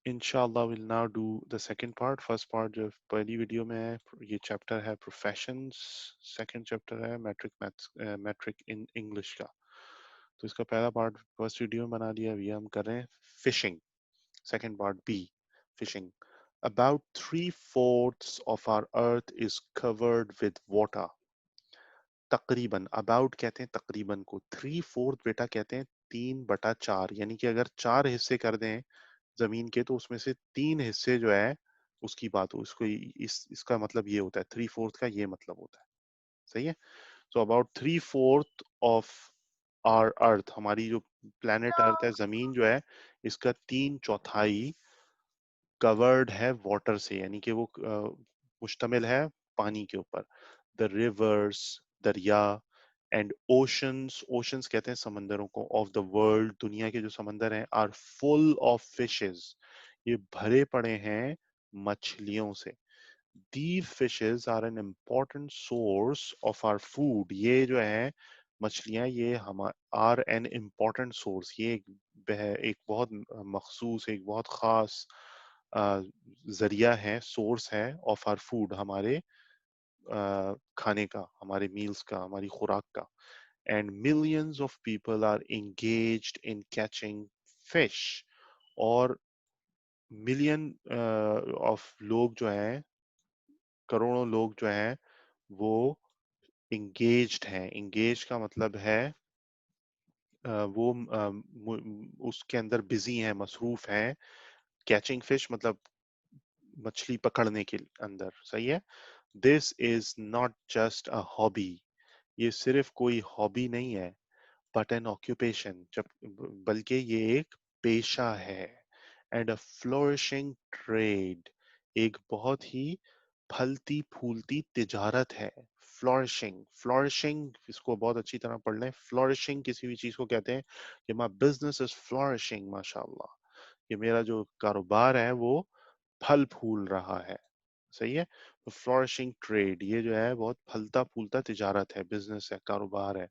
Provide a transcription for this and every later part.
Inshallah we'll now do the second part. First part जो पहली video में है ये चैप्टर है प्रोफेशंस, सेकंड चैप्टर है मैट्रिक इन इंग्लिश का। तो इसका पहला पार्ट फर्स्ट वीडियो में बना लिया, अभी हम कर रहे हैं fishing, second part B, fishing. About 3/4 of our earth is covered with water. तकरीबन, अबाउट कहते हैं तकरीबन को, 3/4 बेटा कहते हैं 3/4, यानी कि अगर 4 हिस्से कर दें जमीन के तो उसमें से 3 हिस्से जो है उसकी बात हो, इसको इसका मतलब ये होता है, 3/4 का ये मतलब होता है। सही है। So about 3/4 of our earth, हमारी जो प्लेनेट अर्थ है, जमीन जो है, इसका 3/4 कवर्ड है वाटर से, यानी कि वो मुश्तमिल है पानी के ऊपर। द रिवर्स, दरिया, एंड ओशंस, ओशंस कहते हैं समंदरों को, ऑफ द वर्ल्ड, दुनिया के जो समंदर हैं, आर फुल ऑफ फिशेस, ये भरे पड़े हैं मछलियों से। These fishes are an important source of our food. ये जो है मछलियां, ये हम आर एन इम्पोर्टेंट सोर्स, ये एक बहुत मखसूस, एक बहुत खास जरिया है, सोर्स है ऑफ आर फूड, हमारे खाने का, हमारे मील्स का, हमारी खुराक का। And millions of people are engaged in catching fish, और मिलियन ऑफ लोग जो हैं, करोड़ों लोग जो हैं वो इंगेज्ड हैं। इंगेज का मतलब है वो उसके अंदर बिजी हैं, मसरूफ हैं। कैचिंग फिश मतलब मछली पकड़ने के अंदर। सही है। This is not just a hobby, ये सिर्फ कोई हॉबी नहीं है, बट एन ऑक्यूपेशन, जब बल्कि ये एक पेशा है। एंड अ फ्लोरिशिंग ट्रेड, एक बहुत ही फलती फूलती तिजारत है। फ्लोरिशिंग, फ्लोरिशिंग इसको बहुत अच्छी तरह पढ़ लें। फ्लोरिशिंग किसी भी चीज को कहते हैं कि माय बिजनेस इज फ्लोरिशिंग, माशाल्लाह, ये मेरा जो कारोबार है वो फल फूल रहा है। सही है। तो फ्लोरिशिंग ट्रेड, ये जो है बहुत फलता फूलता तिजारत है, बिजनेस है, कारोबार है।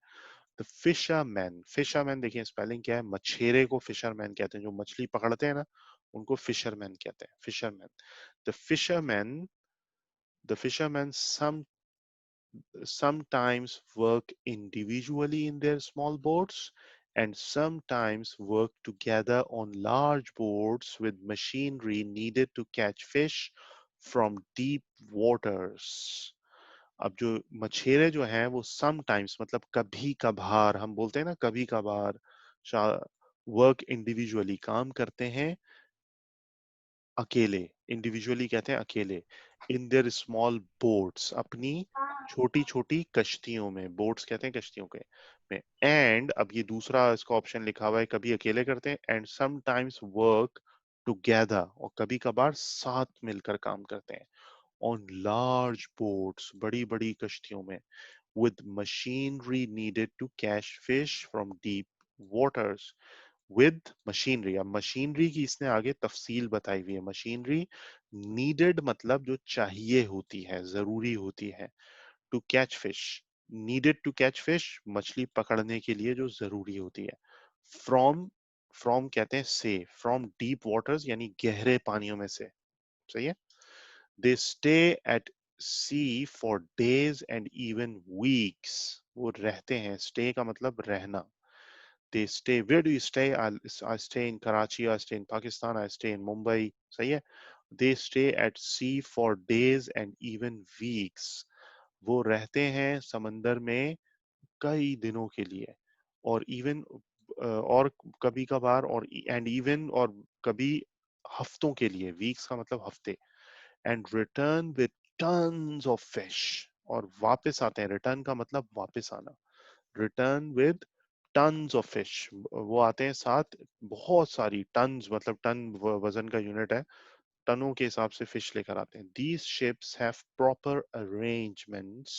द फिशरमैन, फिशरमैन देखिए स्पेलिंग क्या है, मछेरे को फिशरमैन कहते हैं, जो मछली पकड़ते हैं ना उनको फिशरमैन कहते हैं, fisherman. The fisherman, the fisherman sometimes work individually in their small boats and sometimes work together on large boats with machinery needed to catch fish from deep waters. अब जो मछेरे जो हैं वो समटाइम्स मतलब कभी कभार, हम बोलते हैं ना कभी कभार, वर्क इंडिविजुअली, काम करते हैं अकेले, इंडिविजुअली कहते हैं अकेले, इन देयर स्मॉल बोट्स, अपनी छोटी छोटी कश्तियों में, बोट्स कहते हैं कश्तियों के में। एंड अब ये दूसरा इसका ऑप्शन लिखा हुआ है, कभी अकेले करते हैं, एंड समटाइम्स वर्क टुगेदर, और कभी कभार साथ मिलकर काम करते हैं, ऑन लार्ज बोट्स, बड़ी बड़ी कश्तियों में, with machinery needed to catch fish from deep waters. With machinery, अब मशीनरी की इसने आगे तफसील बताई हुई है। मशीनरी नीडेड मतलब जो चाहिए होती है, जरूरी होती है, to catch fish, needed to catch fish, मछली पकड़ने के लिए जो जरूरी होती है। फ्रॉम, फ्रॉम कहते हैं से, फ्रॉम डीप वाटर्स यानी गहरे पानियों में से। सही है। They stay at sea for days and even weeks, वो रहते हैं, स्टे का मतलब रहना। they stay, where do you stay? I stay in Karachi, I stay in Pakistan, I stay in Mumbai. सही है। They stay at sea for days and even weeks. वो रहते हैं समंदर में कई दिनों के लिए, और इवन, और कभी कभार, और एंड इवन, और कभी हफ्तों के लिए, वीक्स का मतलब हफ्ते। And return with tons of fish, और वापस आते हैं, रिटर्न का मतलब वापस आना, return with tons of fish, वो आते हैं साथ बहुत सारी, टन्स मतलब टन वजन का यूनिट है, टनों के हिसाब से फिश लेकर आते हैं। These ships have proper arrangements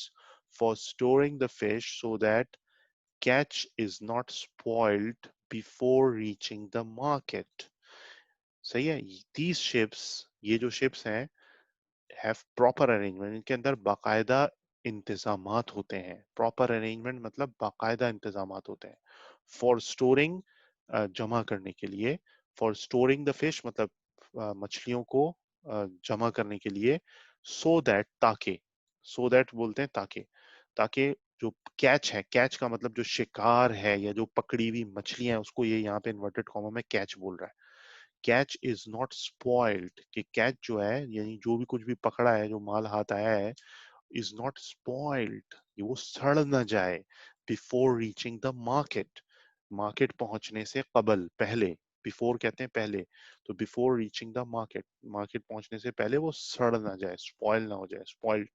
for storing the fish so that catch is not spoiled before reaching the market. सही है। These ships, ये जो ships हैं, हैव प्रॉपर अरेंजमेंट, इनके अंदर बाकायदा इंतजामात होते हैं। प्रॉपर अरेंजमेंट मतलब बाकायदा इंतजामात होते हैं। फॉर स्टोरिंग, जमा करने के लिए, फॉर स्टोरिंग द फिश मतलब मछलियों को जमा करने के लिए, सो दैट, ताकि, सो दैट बोलते हैं ताकि, ताकि जो कैच है, कैच का मतलब जो शिकार है या जो पकड़ी हुई मछलियां हैं उसको ये यहाँ पे इन्वर्टेड कॉमा में कैच बोल रहा है। कैच इज नॉट स्पॉइल्ड, कि कैच जो है यानी जो भी कुछ भी पकड़ा है, जो माल हाथ आया है, is not spoiled, ये वो सड़ ना जाए, before reaching the market, market पहुंचने से कबल, पहले, बिफोर कहते हैं पहले, तो before reaching the market, market पहुंचने से पहले वो सड़ ना जाए, स्पॉइल ना हो जाए, spoiled,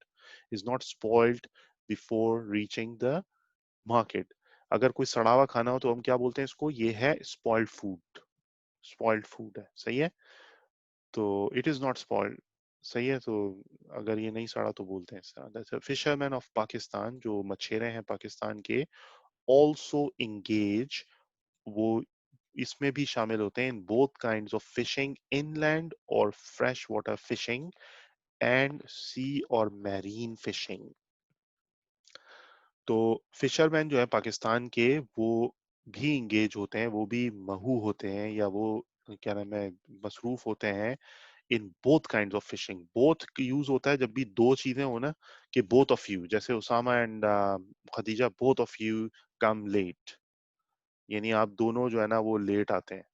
is not spoiled before reaching the market. अगर कोई सड़ा हुआ खाना हो तो हम क्या बोलते हैं इसको, ये है स्पॉइल्ड फूड, स्पॉइल्ड फूड है, सही है। तो इट इज नॉट स्पॉइल्ड, सही है। तो अगर ये नहीं सड़ा तो बोलते हैं इस तरह। दैट्स फिशरमैन ऑफ पाकिस्तान, जो मछेरे हैं पाकिस्तान के, ऑल्सो इंगेज, वो इसमें भी शामिल होते हैं in both kinds of fishing, inland और फ्रेश वाटर फिशिंग, एंड सी और मैरीन फिशिंग। तो फिशरमैन जो है पाकिस्तान के, वो भी इंगेज होते हैं, वो भी महू होते हैं, या वो क्या नाम है, मसरूफ होते हैं in both kinds of fishing. Both use होता है जब भी दो चीजें हो ना, कि बोथ ऑफ यू, जैसे Usama and Khadija, both of you come late, यानी आप दोनों जो है ना वो लेट आते हैं।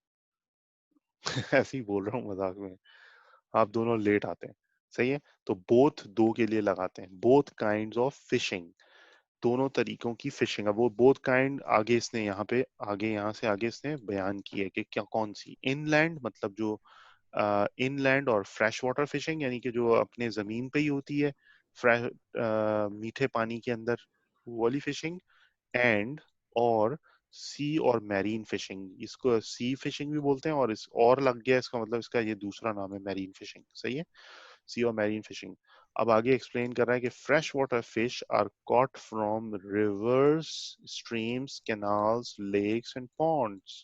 ऐसे ही बोल रहा हूँ मजाक में, आप दोनों लेट आते हैं, सही है। तो बोथ दो के लिए लगाते हैं, बोथ काइंड्स ऑफ फिशिंग, दोनों तरीकों की फिशिंग। अब वो बोथ काइंड आगे इसने यहाँ पे, आगे यहाँ से आगे इसने बयान की है कि क्या कौन सी। इनलैंड मतलब जो इनलैंड और फ्रेश वाटर फिशिंग, यानी कि जो अपने जमीन पे ही होती है, फ्रेश मीठे पानी के अंदर, वो वाली फिशिंग। एंड और सी और मैरीन फिशिंग, इसको सी फिशिंग भी बोलते हैं, और इस और लग गया इसका मतलब, इसका ये दूसरा नाम है मैरीन फिशिंग, सही है, सी और मैरीन फिशिंग। अब आगे एक्सप्लेन कर रहा है कि fresh water fish are caught from rivers, streams, canals, lakes and ponds.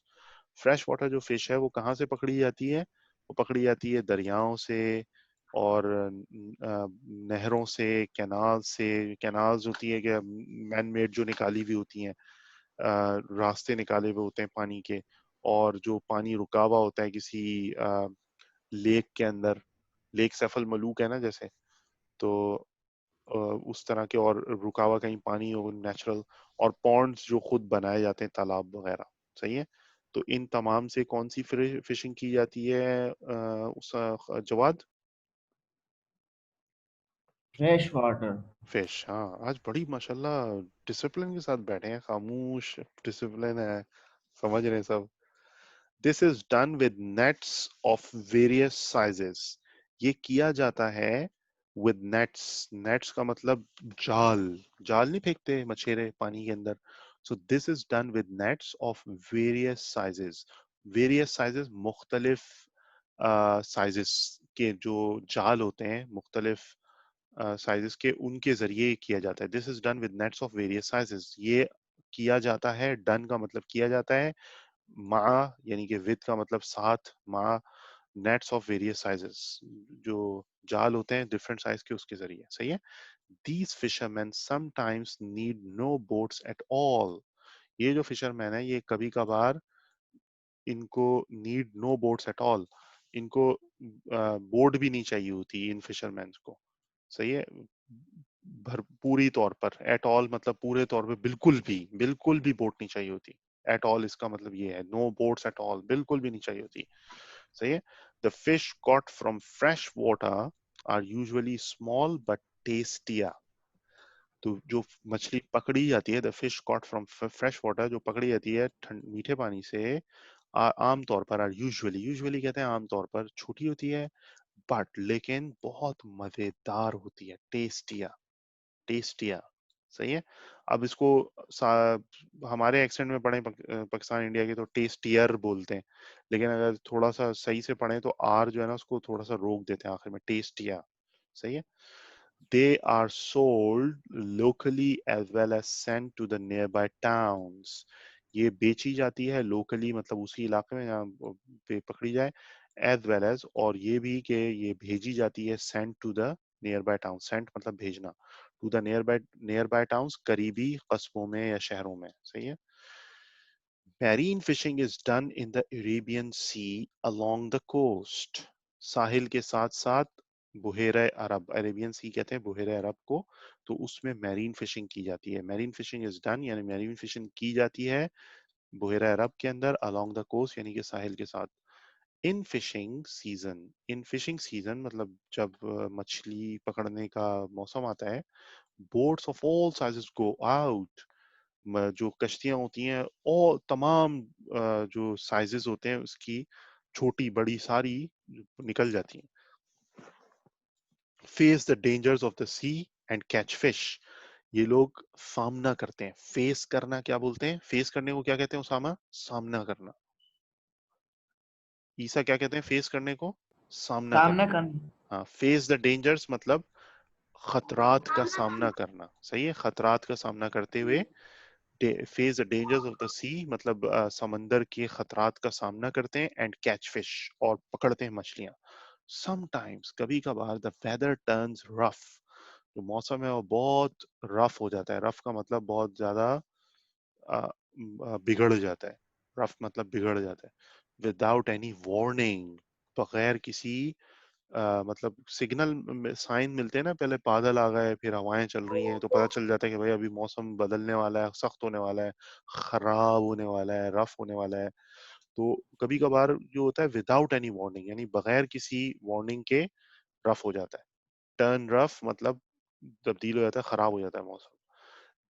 Fresh water जो फिश है वो कहाँ से पकड़ी जाती है, वो पकड़ी जाती है दरियाओं से, और नहरों से, कैनाल से, कैनाल्स होती है कि मैन मेड जो निकाली हुई होती हैं, रास्ते निकाले हुए होते हैं पानी के, और जो पानी रुका हुआ होता है किसी लेक के अंदर, लेक सैफल मलूक है ना जैसे, तो उस तरह के, और रुका हुआ कहीं पानी हो नेचुरल, और पॉन्ड्स जो खुद बनाए जाते हैं, तालाब वगैरह, सही है। तो इन तमाम से कौन सी फिशिंग की जाती है उस जवाद? Fresh water. फिश, हाँ, आज बड़ी माशाल्लाह डिसिप्लिन के साथ बैठे हैं, खामोश डिसिप्लिन है, समझ रहे हैं सब। This is done with nets of various sizes, ये किया जाता है विद नेट्स, नेट्स का मतलब जाल, जाल नहीं फेंकते मछेरे पानी के अंदर, so this is done with nets of various sizes, various sizes मुख्तलिफ साइजेस के जो जाल होते हैं, मुख्तलिफ साइजेस के, उनके जरिए किया जाता है। This is done with nets of various sizes, ये किया जाता है, डन का मतलब किया जाता है, मा यानी कि विद का मतलब साथ, मा नेट्स ऑफ वेरियस साइजेस, जो जाल होते हैं डिफरेंट साइज के, उसके जरिए, सही है। These fisherman sometimes need no boats at all, ये जो फिशरमैन है ये कभी कभार, इनको need no boats at all, इनको बोट भी नहीं चाहिए होती इन फिशरमैन को, सही है। पूरी तौर पर, एट ऑल मतलब पूरे तौर पे, बिल्कुल भी, बिल्कुल भी बोट नहीं चाहिए होती। एट ऑल इसका मतलब ये है, नो बोट्स एट ऑल, बिल्कुल भी नहीं चाहिए होती, सही है। The fish caught from fresh water are usually small but tastier, तो जो मछली पकड़ी जाती है, the fish caught from fresh water, जो पकड़ी जाती है मीठे पानी से, आमतौर पर, आर यूजुअली, यूजुअली कहते हैं आमतौर पर, छोटी होती है, बट लेकिन बहुत मजेदार होती है, टेस्टिया, टेस्टिया, सही है। अब इसको हमारे एक्सेंट में पढ़े पाकिस्तान इंडिया के तो टेस्टियर बोलते हैं, लेकिन अगर थोड़ा सा सही से पढ़े तो आर जो है ना उसको थोड़ा सा रोक देते हैं आखिर में, टेस्टिया, सही है। They are sold locally as well as sent to the nearby towns. ये बेची जाती है लोकली, मतलब उसी इलाके में जहाँ पे पकड़ी जाए, एज वेल एज, और ये भी कि ये भेजी जाती है, sent to the nearby town, sent मतलब भेजना, to the nearby towns, करीबी कस्बों में या शहरों में, सही है। Marine fishing is done in the Arabian Sea along the coast. साहिल के साथ साथ बुहेरा अरब, अरेबियन सी कहते हैं बुहेरा अरब को, तो उसमें मैरीन फिशिंग की जाती है। मैरीन फिशिंग इज डन, यानी मैरीन फिशिंग की जाती है बुहेरा अरब के अंदर अलोंग द कोस्ट, यानी कि साहिल के साथ। इन फिशिंग सीजन, इन फिशिंग सीजन मतलब जब मछली पकड़ने का मौसम आता है, boats of all sizes go out, जो कश्तियां होती हैं और तमाम जो साइजेस होते हैं उसकी, छोटी बड़ी सारी निकल जाती हैं। Face the dangers of the sea and catch fish, ये लोग सामना करते हैं। फेस करना क्या बोलते हैं, फेस करने को क्या कहते हैं उसामा? सामना करना। ईसा क्या कहते हैं फेस करने को? सामना सामना करना। करना। हाँ, फेस द डेंजर्स मतलब खतरात का सामना करना, सही है, खतरात का सामना करते हुए। Face the dangers of the sea मतलब समंदर के खतरात का सामना करते हैं, एंड कैच फिश और पकड़ते हैं मछलियां। समटाइम्स कभी कभार द वेदर टर्न्स रफ, जो मौसम है वो बहुत रफ हो जाता है। रफ का मतलब बहुत ज्यादा बिगड़ जाता है। रफ मतलब बिगड़ जाता है। विदाउट एनी वार्निंग, बगैर किसी मतलब सिग्नल साइन मिलते हैं ना, पहले बादल आ गए फिर हवाएं चल रही हैं तो पता चल जाता है कि भाई अभी मौसम बदलने वाला है, सख्त होने वाला है, खराब होने वाला है, रफ होने वाला है। तो कभी कभार जो होता है विदाउट एनी वार्निंग, यानी बगैर किसी वार्निंग के रफ हो जाता है। टर्न रफ मतलब तब्दील हो जाता है, खराब हो जाता है मौसम।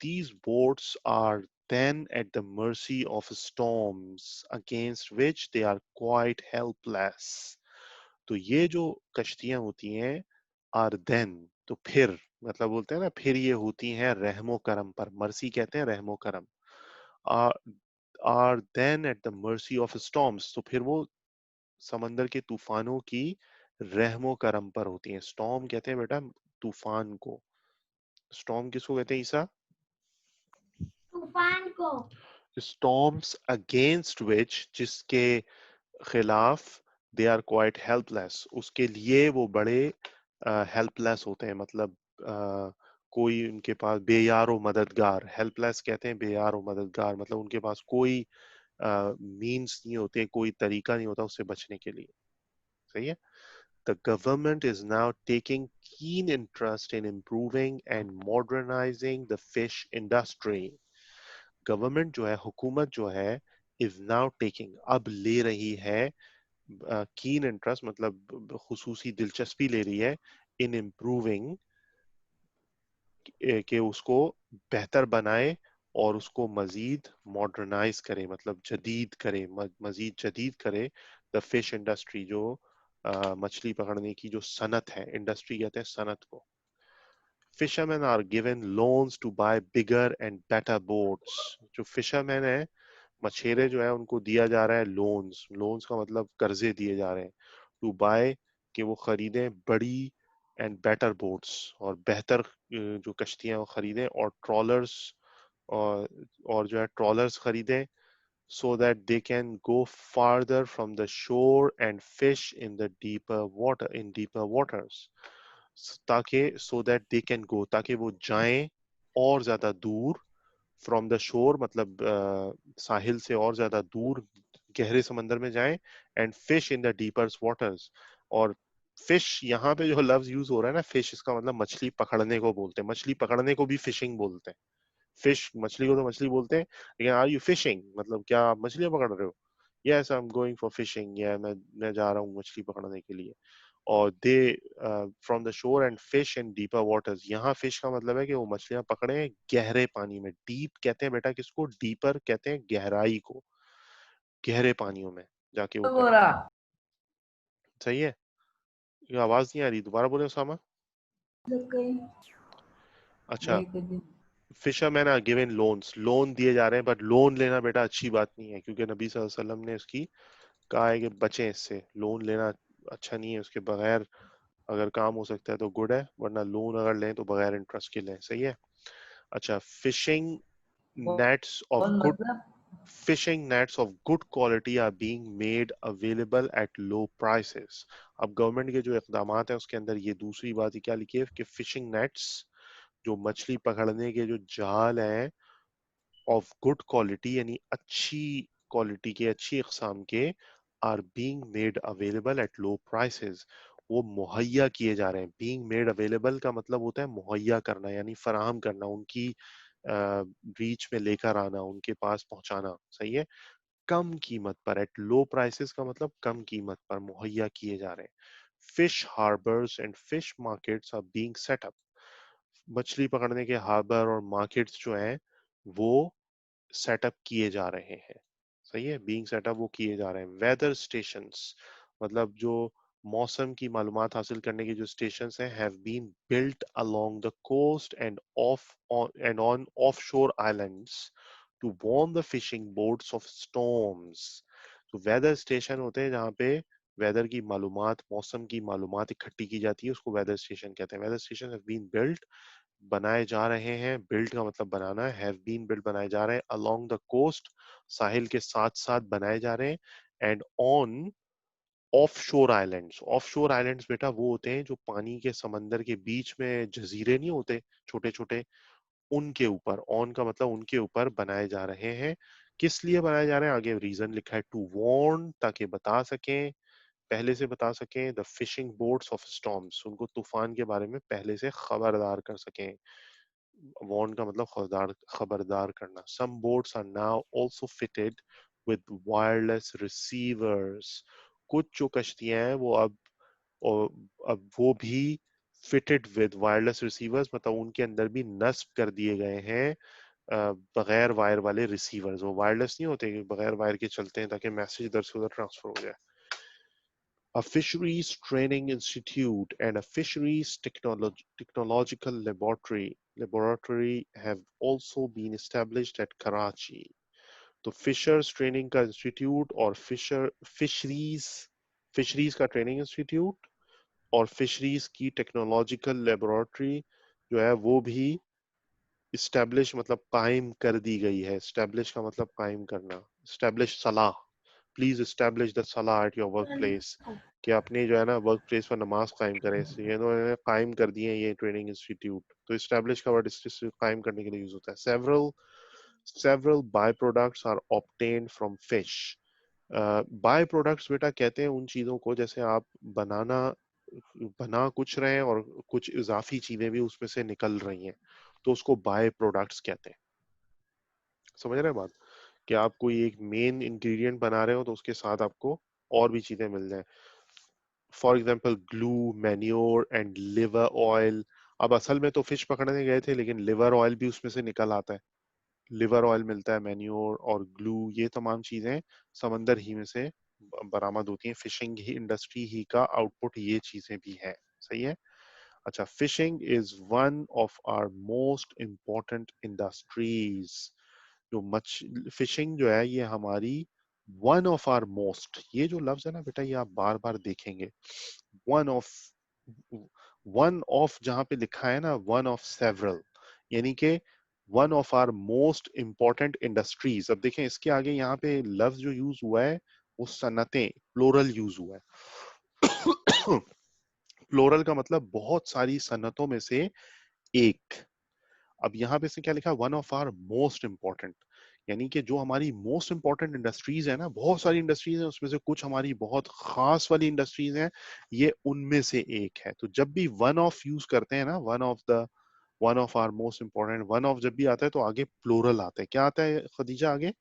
These boats are then at the mercy of storms against which they are quite helpless. तो ये जो कश्तियां होती हैं आर देन, तो फिर मतलब बोलते हैं ना, फिर ये होती हैं रहमो करम पर। मर्सी कहते हैं रहमो करम। Are then at the mercy of storms, तो फिर वो समंदर के तूफानों की रहमो करम पर होती हैं। स्टॉर्म कहते हैं बेटा तूफान को। स्टॉर्म किसको कहते हैं ईसा? तूफान को। स्टॉर्म्स अगेंस्ट विच, जिसके खिलाफ दे आर क्वाइट हेल्पलेस, उसके लिए वो बड़े हेल्पलेस होते हैं। मतलब कोई उनके पास बेयार व मददगार, हेल्पलेस कहते हैं बेयार व मददगार, मतलब उनके पास कोई मींस नहीं होते, कोई तरीका नहीं होता उससे बचने के लिए। सही है। The government is now taking keen interest in improving and modernizing the fish industry. Government जो है, हुकूमत जो है, इज नाउ टेकिंग, अब ले रही है, कीन इंटरेस्ट मतलब खुसूसी दिलचस्पी ले रही है, इन इम्प्रूविंग, कि उसको बेहतर बनाए और उसको मजीद मॉडर्नाइज करे, मतलब जदीद करे, मजीद जदीद करे। द फिश इंडस्ट्री, जो मछली पकड़ने की जो सनत है, इंडस्ट्री कहते हैं सनत को। Fisherman are given loans to buy bigger and better boats, जो फिशरमैन है, मछेरे जो है, उनको दिया जा रहा है लोन्स। लोन्स का मतलब कर्जे दिए जा रहे हैं। टू बाय, कि वो खरीदें बड़ी एंड बेटर बोट्स, और बेहतर जो कश्तियां वो खरीदें, और ट्रॉलर्स, और जो है ट्रॉलर्स खरीदें, so that they can go farther from the shore and fish in the deeper water, in deeper waters, ताकि so that they can go, ताकि वो जाएं और ज्यादा दूर, फ्रॉम द शोर मतलब साहिल से और ज्यादा दूर, गहरे समंदर में जाएं, and fish in the deeper waters. और फिश यहाँ पे जो लफ्ज यूज हो रहा है ना, फिश, इसका मतलब मछली पकड़ने को बोलते हैं। मछली पकड़ने को भी फिशिंग बोलते हैं। फिश, मछली को तो मछली बोलते हैं, लेकिन आर यू फिशिंग मतलब क्या आप मछलियां पकड़ रहे हो? Yes, I am going for fishing, या मैं जा रहा हूँ मछली पकड़ने के लिए। और they from the shore and fish in deeper waters, यहाँ फिश का मतलब है कि वो मछलियां पकड़े गहरे पानी में। डीप कहते हैं बेटा किसको? डीपर कहते हैं गहराई को, गहरे पानियों में जाके वो करें। बोरा। सही है। ये आवाज नहीं आ रही, दोबारा बोले उसामा। अच्छा, नहीं कुछ नहीं। Fisherman are given loans, loan दिए जा रहे हैं, बट लोन लेना बेटा अच्छी बात नहीं है, क्योंकि नबी सल्लल्लाहु अलैहि वसल्लम ने उसकी कहा है कि बचें इससे। लोन लेना अच्छा नहीं है, उसके बगैर अगर काम हो सकता है तो गुड है, वरना लोन अगर लें तो बगैर इंटरेस्ट के लें। सही है। अच्छा, फिशिंग नेट्स ऑफ कौन गुड, मतलब? fishing nets of good quality are being made available at low prices. अब गवर्नमेंट के जो इकदाम है उसके अंदर ये दूसरी बात ये क्या लिखी है कि फिशिंग नेट्स, जो मछली पकड़ने के जो जाल हैं, ऑफ गुड क्वालिटी यानी अच्छी क्वालिटी के, अच्छी इकसाम के, are being made available at low prices, वो मुहैया किए जा रहे हैं। बीइंग मेड अवेलेबल का मतलब होता है मुहैया करना, यानी फराहम करना, उनकी रीच में लेकर आना, उनके पास पहुंचाना। सही है। कम कीमत पर, एट लो प्राइसेस का मतलब कम कीमत पर मुहैया किए जा रहे हैं। Fish harbours and fish markets are being set up, मछली पकड़ने के हार्बर और मार्केट्स जो हैं वो सेटअप किए जा रहे हैं। सही है। बीइंग सेटअप वो किए जा रहे हैं। वेदर स्टेशंस मतलब जो मौसम की मालूमात हासिल करने के जो स्टेशंस हैं, have been built along the coast and on offshore islands to warn the fishing boats of storms. तो वेदर स्टेशन होते हैं जहाँ पे वेदर की मालूमात, मौसम की मालूमात इकट्ठी की जाती है, उसको वेदर स्टेशन कहते हैं। Weather station have been built, बनाए जा रहे हैं, बिल्ड का मतलब बनाना है, हैव बीन बिल्ड बनाए जा रहे हैं, अलोंग द कोस्ट साहिल के साथ साथ बनाए जा रहे हैं, एंड ऑन ऑफ शोर आइलैंड्स। ऑफ शोर आइलैंड्स बेटा वो होते हैं जो पानी के समंदर के बीच में जजीरे नहीं होते छोटे छोटे, उनके ऊपर, ऑन का मतलब उनके ऊपर बनाए जा रहे हैं। किस लिए बनाए जा रहे हैं, आगे रीजन लिखा है, टू वार्न, ताकि बता सकें, पहले से बता सकें, the fishing boats of storms, उनको तूफान के बारे में पहले से खबरदार कर सकें। वार्न का मतलब खबरदार, खबरदार करना। Some boats are now also fitted with wireless receivers, कुछ जो कश्तियां हैं वो अब वो भी फिटेड विद वायरलेस रिसीवर्स, मतलब उनके अंदर भी नस्ब कर दिए गए हैं बगैर वायर वाले रिसीवर्स। वो वायरलेस नहीं होते, बगैर वायर के चलते हैं ताकि मैसेज इधर से उधर ट्रांसफर हो जाए। A fisheries training institute and a fisheries technological laboratory have also been established at Karachi. तो फिशर्स ट्रेनिंग का इंस्टीट्यूट और फिशरीज का ट्रेनिंग इंस्टीट्यूट और फिशरीज की टेक्नोलॉजिकल लेबोरेटरी जो है वो भी इस्टेब्लिश मतलब कायम कर दी गई है। इस्टेब्लिश का मतलब कायम करना, इस्टेब्लिश सलाह, प्लीज इस्टेब्लिश द सलाह एट योर वर्क प्लेस, कि अपने जो है ना वर्क प्लेस पर नमाज कायम करें। ये इन्होंने कायम कर दिए हैं ये ट्रेनिंग इंस्टीट्यूट। तो इस्टेब्लिश का वर्ड कायम करने के लिए यूज होता है। Several by products are obtained from fish. By products बेटा कहते हैं उन चीजों को, जैसे आप बनाना बना कुछ रहे हैं और कुछ इजाफी चीजें भी उसमें से निकल रही हैं, तो उसको बाय प्रोडक्ट्स कहते हैं। समझ रहे हैं बात, कि आप कोई एक मेन इंग्रेडिएंट बना रहे हो तो उसके साथ आपको और भी चीजें मिल जाए। For example glue, manure and liver oil. अब असल में तो फिश पकड़ने गए थे लेकिन लिवर ऑयल भी उसमें से निकल आता है। लिवर ऑयल मिलता है, मैन्योर और ग्लू, ये तमाम चीजें समंदर ही में से बरामद होती हैं। फिशिंग ही इंडस्ट्री ही का आउटपुट ये चीजें भी है। सही है। अच्छा, fishing is one of our most important industries. जो मच फिशिंग जो है ये हमारी वन ऑफ आर मोस्ट, ये जो लफ्ज है ना बेटा ये आप बार बार देखेंगे। वन ऑफ, वन ऑफ जहां पे लिखा है ना, वन ऑफ सेवरल, यानी कि one of our most important industries. अब देखें इसके आगे यहाँ पे लफ्ज जो यूज हुआ है वो सनतें, प्लोरल यूज हुआ है। प्लोरल का मतलब बहुत सारी सनतों में से एक। अब यहाँ पे इसने क्या लिखा, one of our most important, यानी कि जो हमारी मोस्ट इंपॉर्टेंट इंडस्ट्रीज है ना, बहुत सारी इंडस्ट्रीज है उसमें से कुछ हमारी बहुत खास वाली इंडस्ट्रीज हैं, ये उनमें से एक है। तो जब भी वन ऑफ यूज करते हैं ना, one of our most important, one of जब भी आता है तो आगे प्लोरल आता है। क्या आता है खदीजा आगे,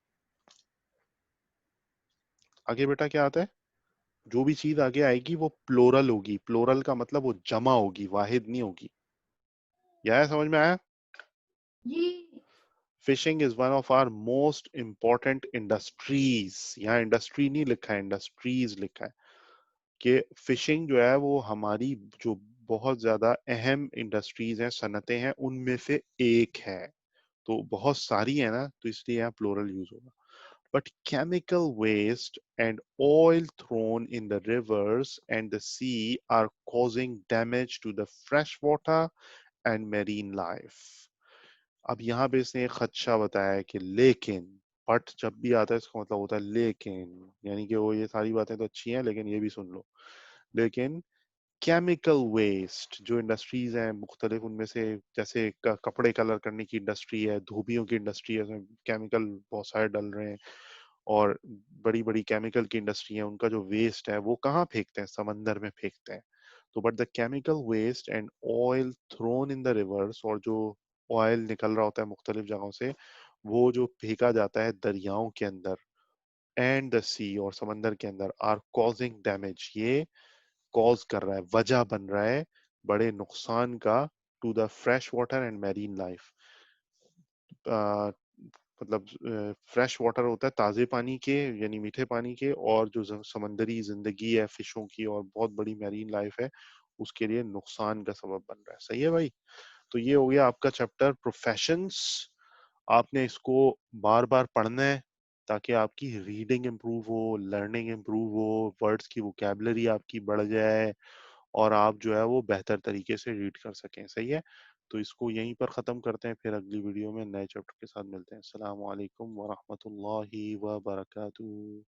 आगे बेटा क्या आता है? जो भी चीज आगे आएगी वो प्लोरल होगी। प्लोरल का मतलब वो जमा होगी, वाहिद नहीं होगी। यह समझ में आया? जी। Fishing is one of our most important industries. यहाँ इंडस्ट्री नहीं लिखा है, इंडस्ट्रीज लिखा है। कि फिशिंग जो है वो हमारी जो बहुत ज्यादा अहम इंडस्ट्रीज हैं, सनतें हैं, उनमें से एक है। तो बहुत सारी है ना, तो इसलिए यहाँ प्लोरल यूज होगा। But chemical waste and oil thrown in the rivers and the sea are causing damage to the freshwater and marine life. अब यहाँ पे इसने एक खदशा बताया है कि लेकिन, बट जब भी आता है इसका मतलब होता है लेकिन, यानी कि वो ये सारी बातें तो अच्छी हैं लेकिन ये भी सुन लो। लेकिन केमिकल वेस्ट जो इंडस्ट्रीज हैं मुख्तलिफ, उनमें से जैसे कपड़े कलर करने की इंडस्ट्री है, धोबियों की इंडस्ट्री है, उसमें केमिकल बहुत सारे डल रहे हैं। और बड़ी बड़ी केमिकल की इंडस्ट्री है, उनका जो वेस्ट है वो कहाँ फेंकते हैं, समंदर में फेंकते हैं। तो but the chemical waste and oil thrown in the rivers, और जो ऑयल निकल रहा होता है मुख्तलिफ जगहों से, वो जो फेंका जाता है दरियाओं के अंदर एंड द सी, और समंदर के अंदर, आर कॉजिंग डैमेज, ये कॉज कर रहा है, वजह बन रहा है बड़े नुकसान का, to the fresh water and marine life. मतलब फ्रेश वाटर होता है ताजे पानी के, यानी मीठे पानी के, और जो समंदरी जिंदगी है फिशों की और बहुत बड़ी मैरीन लाइफ है, उसके लिए नुकसान का सबब बन रहा है। सही है भाई। तो ये हो गया आपका चैप्टर प्रोफेशंस। आपने इसको बार बार पढ़ना है ताकि आपकी रीडिंग इम्प्रूव हो, लर्निंग इम्प्रूव हो, वर्ड्स की वोकेबलरी आपकी बढ़ जाए, और आप जो है वो बेहतर तरीके से रीड कर सकें। सही है। तो इसको यहीं पर ख़त्म करते हैं, फिर अगली वीडियो में नए चैप्टर के साथ मिलते हैं। अस्सलाम वालेकुम वरहमतुल्लाहि वबरकातुहू।